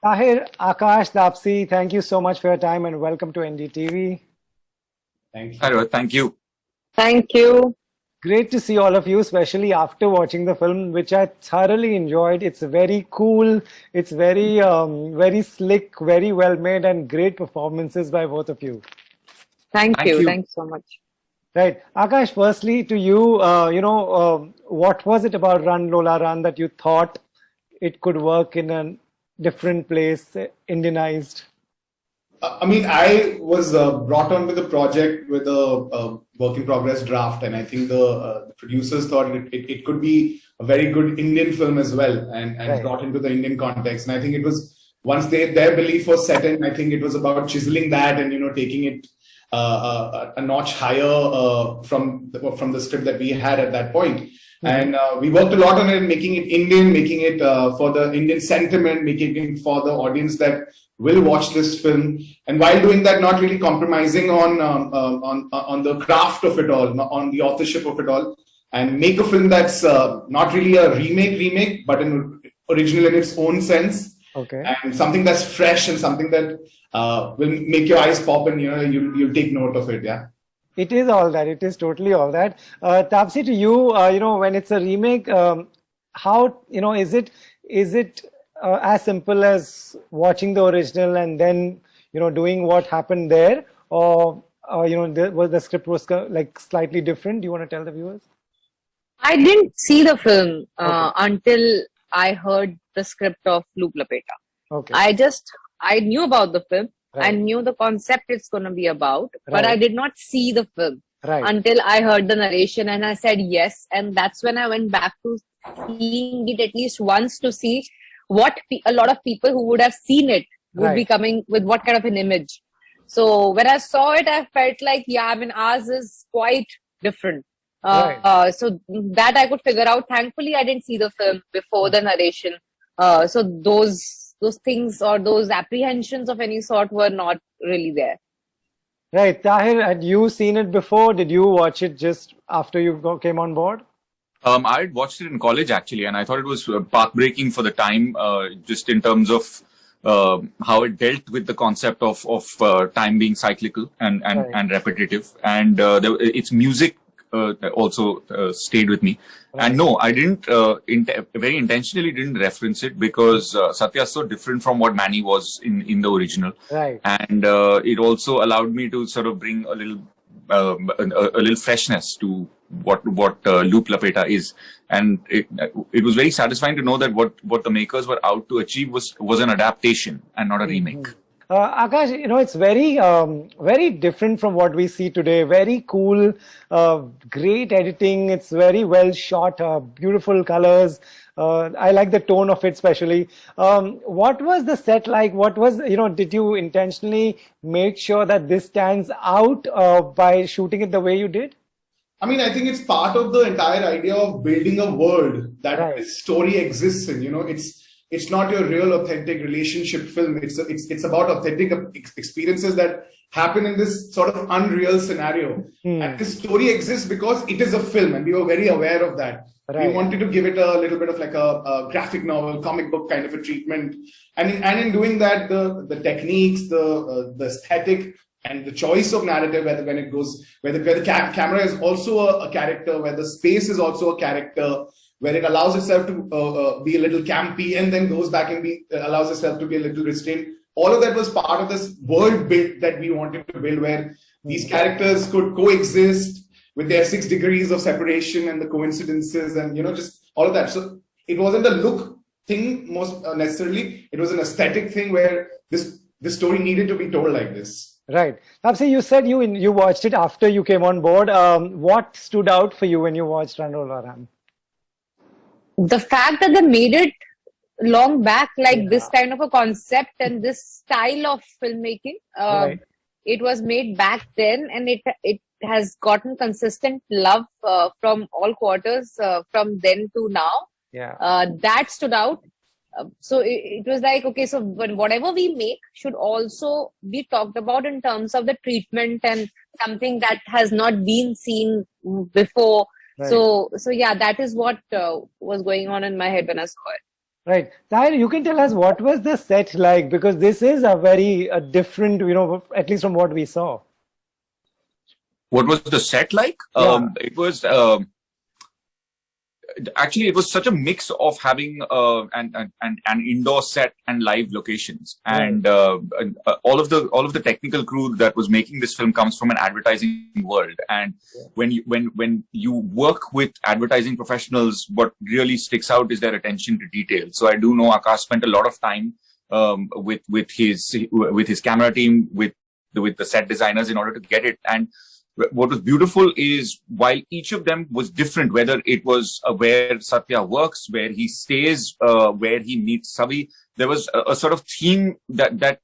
Tahir, Aakash, Taapsee, thank you so much for your time and welcome to NDTV. Thank Hi, you. Rohit. Thank you. Thank you. Great to see all of you, especially after watching the film, which I thoroughly enjoyed. It's very cool, it's very slick, very well made, and great performances by both of you. Thank Thank you. you. Thanks so much. Right, Akash. Firstly, to you, what was it about Run Lola Run that you thought it could work in a different place, Indianized? I was brought on with the project with a work in progress draft, and I think the producers thought it could be a very good Indian film as well, and Right. brought into the Indian context. And I think it was once their belief was set in, I think it was about chiseling that and taking it a notch higher from the script that we had at that point. And we worked a lot on it, making it Indian, making it for the Indian sentiment, making it for the audience that will watch this film. And while doing that, not really compromising on the craft of it all, on the authorship of it all, and make a film that's not really a remake, but an original in its own sense. Okay. And something that's fresh and something that will make your eyes pop, and you'll take note of it. Yeah. It is all that. It is totally all that. Taapsee, to you, when it's a remake, how, is it as simple as watching the original and then, doing what happened there, or, the script was like slightly different? Do you want to tell the viewers? I didn't see the film Okay. until I heard the script of Looop Lapeta. Okay. I knew about the film. I Right. knew the concept it's going to be about, but I Right. did not see the film Right. until I heard the narration and I said yes. And that's when I went back to seeing it at least once to see what a lot of people who would have seen it would be Right. coming with what kind of an image. So when I saw it, I felt like, yeah, I mean, ours is quite different. Right. So that I could figure out. Thankfully, I didn't see the film before the narration. So those things or those apprehensions of any sort were not really there. Right. Tahir, had you seen it before? Did you watch it just after you came on board? I had watched it in college actually, and I thought it was path-breaking for the time, just in terms of how it dealt with the concept of time being cyclical and Right. repetitive, and its music also stayed with me. Right. And no, I didn't very intentionally didn't reference it because Satya is so different from what Manny was in the original, Right. and it also allowed me to sort of bring a little freshness to what Loop Lapeta is, and it was very satisfying to know that what the makers were out to achieve was an adaptation and not a remake. Akash, it's very different from what we see today. Very cool, great editing. It's very well shot, beautiful colors. I like the tone of it, especially. What was the set like? What was, did you intentionally make sure that this stands out by shooting it the way you did? I think it's part of the entire idea of building a world that Right. this story exists in. It's not your real authentic relationship film. It's about authentic experiences that happen in this sort of unreal scenario. And this story exists because it is a film, and we were very aware of that. Right. We wanted to give it a little bit of like a graphic novel, comic book kind of a treatment. And in doing that, the techniques, the aesthetic, and the choice of narrative, where the camera is also a character, where the space is also a character, where it allows itself to be a little campy and then goes back and allows itself to be a little restrained. All of that was part of this world build that we wanted to build, where these characters could coexist with their 6 degrees of separation and the coincidences and just all of that. So it wasn't a look thing most necessarily. It was an aesthetic thing where this story needed to be told like this. Right. Taapsee, you said you watched it after you came on board. What stood out for you when you watched Run Lola Run? The fact that they made it long back, like this kind of a concept and this style of filmmaking, Right. it was made back then, and it has gotten consistent love from all quarters from then to now. Yeah. That stood out. So it was like, okay, so but whatever we make should also be talked about in terms of the treatment and something that has not been seen before. Right. So yeah, that is what was going on in my head when I saw it. Right. Tahir, you can tell us what was the set like, because this is a very different, at least from what we saw. What was the set like? Yeah. It was actually it was such a mix of having an indoor set and live locations, and all of the technical crew that was making this film comes from an advertising world. And when you work with advertising professionals, what really sticks out is their attention to detail. So I do know Akash spent a lot of time with his camera team, with the set designers, in order to get it. And what was beautiful is, while each of them was different, whether it was where Satya works, where he stays, where he meets Savi, there was a sort of theme that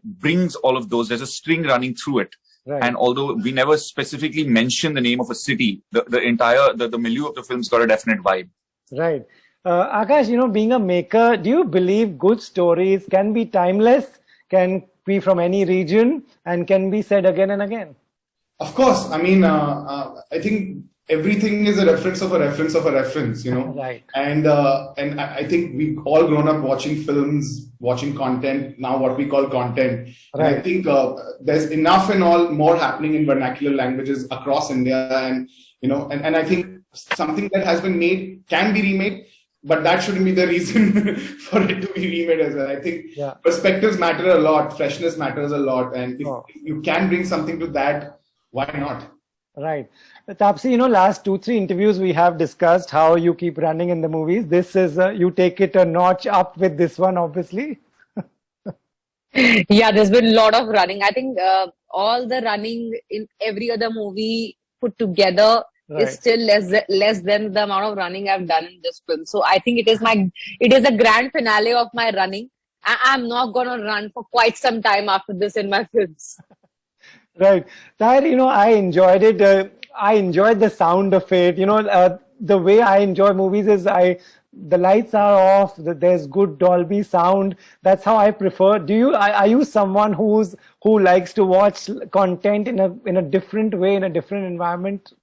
brings all of those. There's a string running through it. Right. And although we never specifically mention the name of a city, the entire milieu of the film's got a definite vibe. Right. Akash, being a maker, do you believe good stories can be timeless, can be from any region, and can be said again and again? Of course. I mean, I think everything is a reference of a reference of a reference, Right. And I think we've all grown up watching films, watching content, now what we call content. Right. And I think there's enough and all more happening in vernacular languages across India. And, and I think something that has been made can be remade, but that shouldn't be the reason for it to be remade as well. I think perspectives matter a lot, freshness matters a lot. And if you can bring something to that, why not? Right. Taapsee, last 2-3 interviews we have discussed how you keep running in the movies. This is, you take it a notch up with this one, obviously. Yeah, there's been a lot of running. I think all the running in every other movie put together is still less than the amount of running I've done in this film. So I think it is a grand finale of my running. I'm not going to run for quite some time after this in my films. Right. Tahir, I enjoyed it. I enjoyed the sound of it. The way I enjoy movies is the lights are off, there's good Dolby sound. That's how I prefer. Are you someone who likes to watch content in a different way, in a different environment?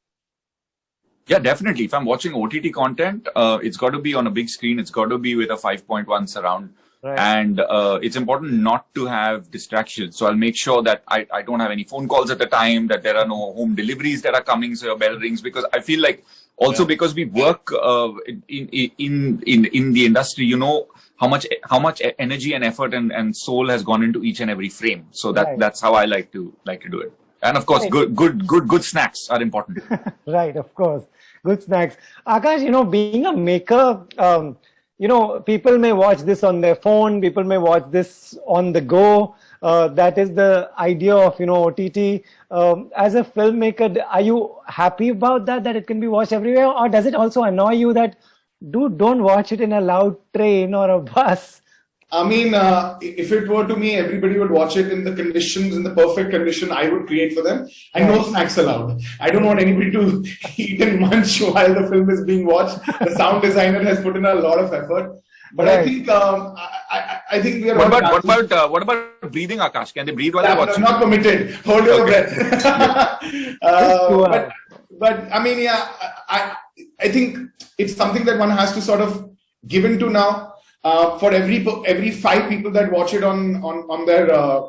Yeah, definitely. If I'm watching OTT content, it's got to be on a big screen. It's got to be with a 5.1 surround. Right. And it's important not to have distractions. So I'll make sure that I don't have any phone calls at the time, that there are no home deliveries that are coming, so your bell rings. Because I feel like also because we work in the industry, how much energy and effort and soul has gone into each and every frame. So that's how I like to do it. And of course, good snacks are important. Right, of course, good snacks. Akash, being a maker. People may watch this on their phone, people may watch this on the go. That is the idea of, OTT. As a filmmaker, are you happy about that it can be watched everywhere? Or does it also annoy you that, don't watch it in a loud train or a bus? I mean, if it were to me, everybody would watch it in the perfect condition I would create for them, and no snacks allowed. I don't want anybody to eat and munch while the film is being watched. The sound designer has put in a lot of effort, but I think I think we are. What about breathing, Akash? Can they breathe while they're watching? Not permitted. Hold your breath. But I mean, I think it's something that one has to sort of give into now. For every 5 people that watch it on their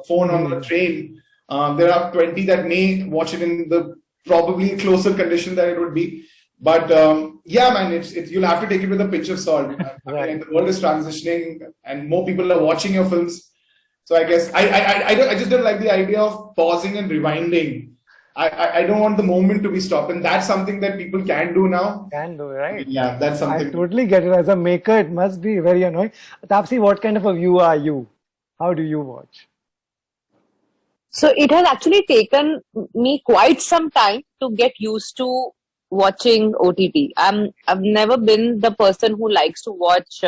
phone on the train, there are 20 that may watch it in the probably closer condition that it would be. But man, it's you'll have to take it with a pinch of salt. Right. And the world is transitioning, and more people are watching your films. So I guess I just don't like the idea of pausing and rewinding. I don't want the moment to be stopped, and that's something that people can do now. Can do, right? Yeah, that's something. I totally get it. As a maker, it must be very annoying. Taapsee, what kind of a viewer are you? How do you watch? So it has actually taken me quite some time to get used to watching OTT. I've never been the person who likes to watch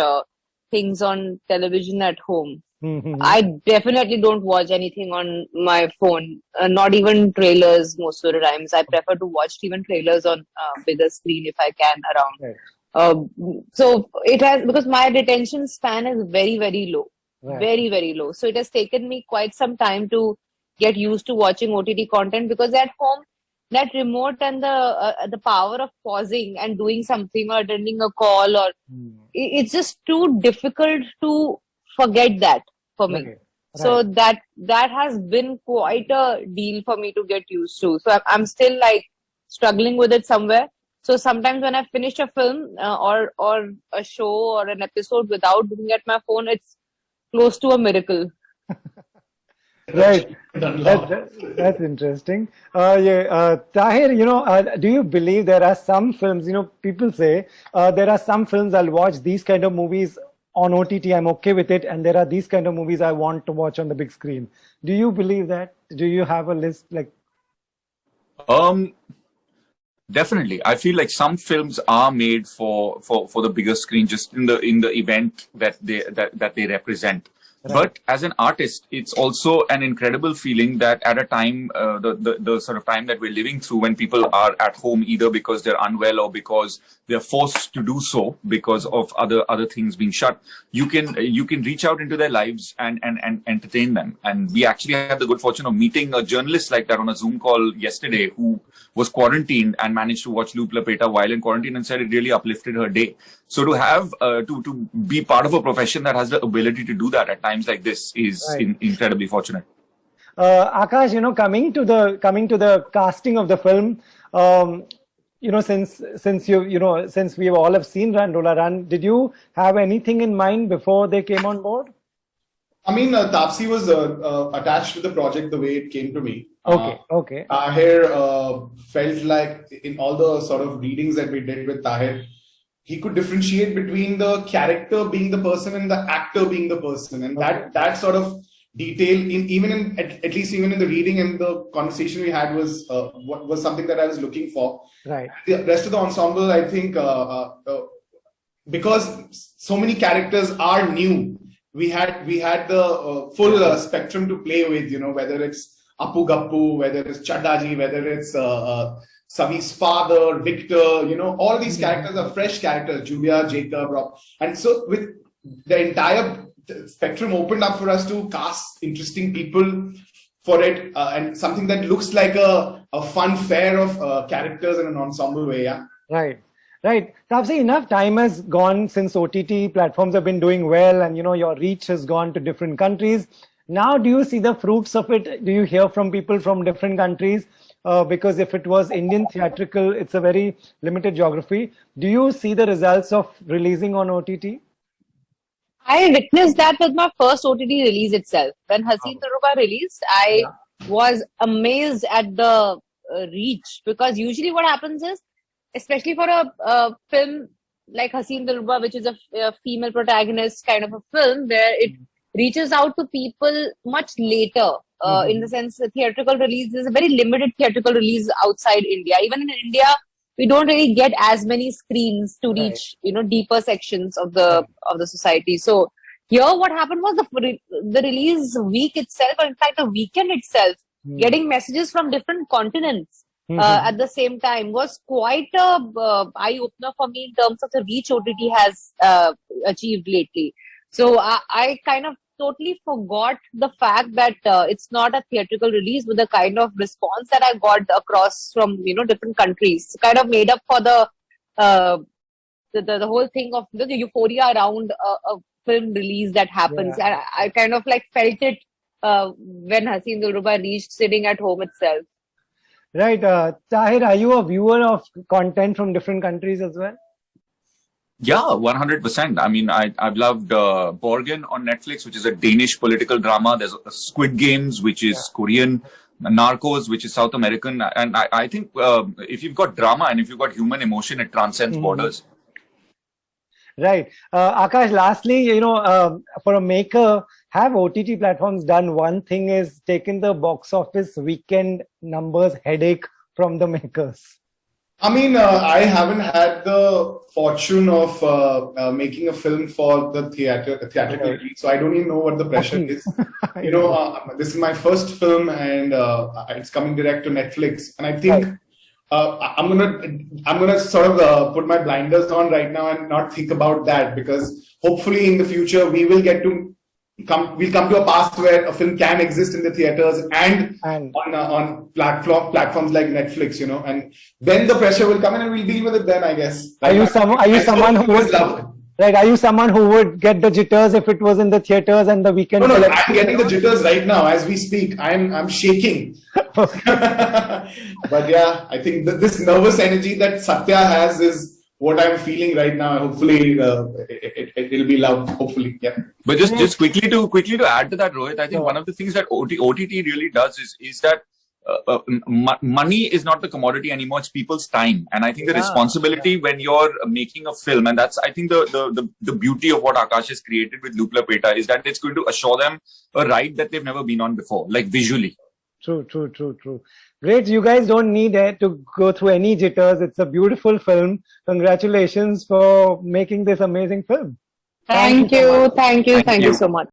things on television at home. I definitely don't watch anything on my phone, not even trailers most of the times. I prefer to watch even trailers on bigger screen if I can around. Right. So it has, because my retention span is very, very low, very, very low. So it has taken me quite some time to get used to watching OTT content, because at home that remote and the power of pausing and doing something or attending a call, or it's just too difficult to forget that for me. Right. So that has been quite a deal for me to get used to. So I'm still like struggling with it somewhere. So sometimes when I finish a film or a show or an episode without looking at my phone, it's close to a miracle. Right. Done a lot. That's interesting. Tahir, do you believe there are some films, people say there are some films I'll watch these kind of movies on OTT, I'm okay with it, and there are these kind of movies I want to watch on the big screen. Do you believe that? Do you have a list like? Definitely, I feel like some films are made for the bigger screen, just in the event that they represent. Right. But as an artist, it's also an incredible feeling that at a time, the sort of time that we're living through, when people are at home either because they're unwell or because they're forced to do so because of other things being shut, you can reach out into their lives and entertain them. And we actually had the good fortune of meeting a journalist like that on a Zoom call yesterday, who was quarantined and managed to watch Looop Lapeta while in quarantine, and said it really uplifted her day. So to have to be part of a profession that has the ability to do that at times like this is Right. incredibly fortunate. Aakash, coming to the casting of the film, since we all have seen Run Lola Run, did you have anything in mind before they came on board? I mean, Taapsee was attached to the project the way it came to me. Okay. Tahir felt like in all the sort of readings that we did with Tahir, he could differentiate between the character being the person and the actor being the person, and that sort of detail, at least even in the reading and the conversation we had, was what was something that I was looking for. Right. The rest of the ensemble, I think, because so many characters are new, we had the full spectrum to play with. Whether it's Apu Gappu, whether it's Chaddaji, whether it's Savi's father, Victor, all these characters are fresh characters, Julia, Jacob, Rob. And so with the entire spectrum opened up for us to cast interesting people for it, and something that looks like a fun fair of characters in an ensemble way, yeah. Right. Taapsee, enough time has gone since OTT platforms have been doing well, and your reach has gone to different countries. Now, do you see the fruits of it? Do you hear from people from different countries? Because if it was Indian theatrical, it's a very limited geography. Do you see the results of releasing on OTT? I witnessed that with my first OTT release itself. When Haseen Taruba released, I was amazed at the reach, because usually what happens is, especially for a film like Haseen Taruba, which is a female protagonist kind of a film, where it reaches out to people much later. In the sense, the theatrical release is a very limited theatrical release outside India. Even in India, we don't really get as many screens to reach, deeper sections of the society. So here, what happened was the release week itself, or in fact, the weekend itself, getting messages from different continents at the same time was quite a eye opener for me in terms of the reach OTT has achieved lately. So I kind of totally forgot the fact that it's not a theatrical release, with the kind of response that I got across from different countries, kind of made up for the whole thing of the euphoria around a film release that happens. And I kind of like felt it when Haseen Taruba reached sitting at home itself. Right. Tahir, are you a viewer of content from different countries as well? Yeah, 100%. I mean, I've loved Borgen on Netflix, which is a Danish political drama. There's Squid Games, which is Korean. Narcos, which is South American. And I think if you've got drama and if you've got human emotion, it transcends borders. Right. Aakash, lastly, for a maker, have OTT platforms done one thing, is taken the box office weekend numbers headache from the makers? I mean, I haven't had the fortune of making a film for the theatrical release, so I don't even know what the pressure is. This is my first film, and it's coming direct to Netflix, and I think I'm gonna sort of put my blinders on right now and not think about that, because hopefully in the future we will get to we'll come to a past where a film can exist in the theaters and And on platforms like Netflix, you know, and then the pressure will come in and we'll deal with it then, I guess. are you someone who would like? Are you someone who would get the jitters if it was in the theaters and the weekend? No, I'm getting the jitters right now as we speak. I'm shaking. But yeah, I think this nervous energy that Satya has is what I'm feeling right now. Hopefully, it'll be loud. Hopefully, yeah. But just quickly to add to that, Rohit, I think one of the things that OTT really does is that money is not the commodity anymore; it's people's time. And I think the responsibility when you're making a film, and that's I think the beauty of what Aakash has created with Looop Lapeta is that it's going to assure them a ride that they've never been on before, like visually. True. Great. You guys don't need to go through any jitters. It's a beautiful film. Congratulations for making this amazing film. Thank you so much.